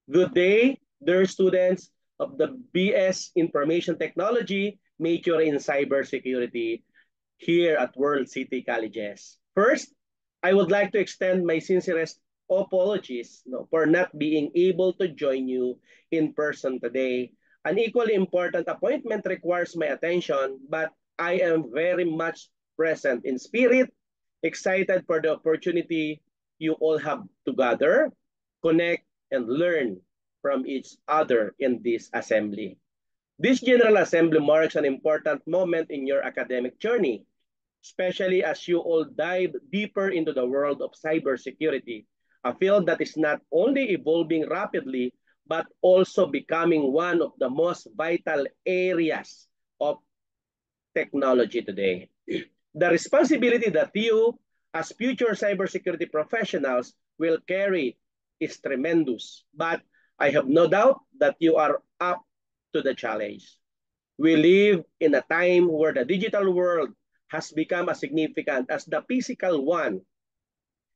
Good day, dear students of the BS Information Technology, major in cybersecurity here at World City Colleges. First, I would like to extend my sincerest apologies for not being able to join you in person today. An equally important appointment requires my attention, but I am very much present in spirit, excited for the opportunity you all have to gather, connect, and learn from each other in this assembly. This General Assembly marks an important moment in your academic journey, especially as you all dive deeper into the world of cybersecurity, a field that is not only evolving rapidly, but also becoming one of the most vital areas of technology today. The responsibility that you, as future cybersecurity professionals, will carry is tremendous, but I have no doubt that you are up to the challenge. We live in a time where the digital world has become as significant as the physical one.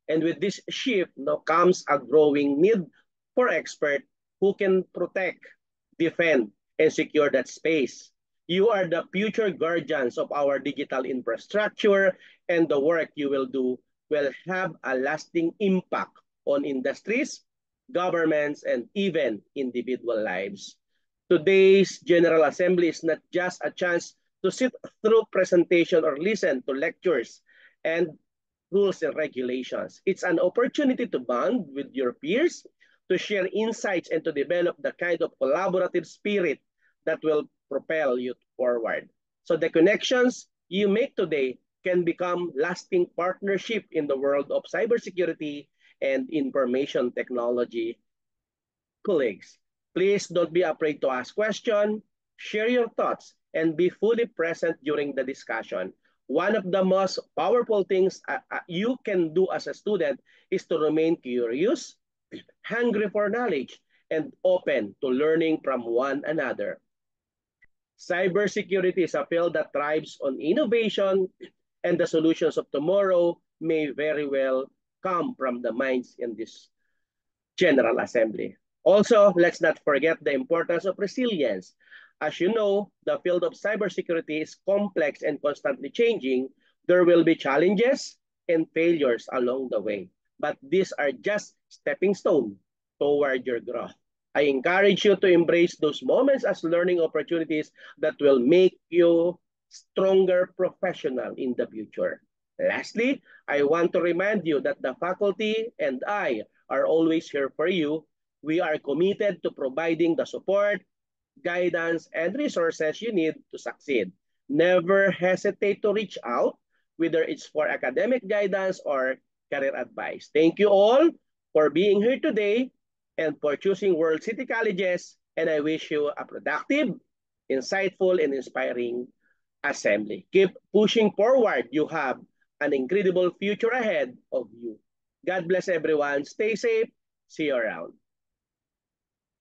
And with this shift comes a growing need for experts who can protect, defend, and secure that space. You are the future guardians of our digital infrastructure, and the work you will do will have a lasting impact on industries, governments, and even individual lives. Today's General Assembly is not just a chance to sit through presentation or listen to lectures and rules and regulations. It's an opportunity to bond with your peers, to share insights, and to develop the kind of collaborative spirit that will propel you forward. So the connections you make today can become lasting partnership in the world of cybersecurity and information technology. Colleagues, please don't be afraid to ask questions, share your thoughts, and be fully present during the discussion. One of the most powerful things you can do as a student is to remain curious, hungry for knowledge, and open to learning from one another. Cybersecurity is a field that thrives on innovation, and the solutions of tomorrow may very well come from the minds in this General Assembly. Also, let's not forget the importance of resilience. As you know, the field of cybersecurity is complex and constantly changing. There will be challenges and failures along the way, but these are just stepping stones toward your growth. I encourage you to embrace those moments as learning opportunities that will make you stronger professional in the future. Lastly, I want to remind you that the faculty and I are always here for you. We are committed to providing the support, guidance, and resources you need to succeed. Never hesitate to reach out, whether it's for academic guidance or career advice. Thank you all for being here today and for choosing World City Colleges, and I wish you a productive, insightful, and inspiring assembly. Keep pushing forward. You have an incredible future ahead of you. God bless everyone. Stay safe. See you around.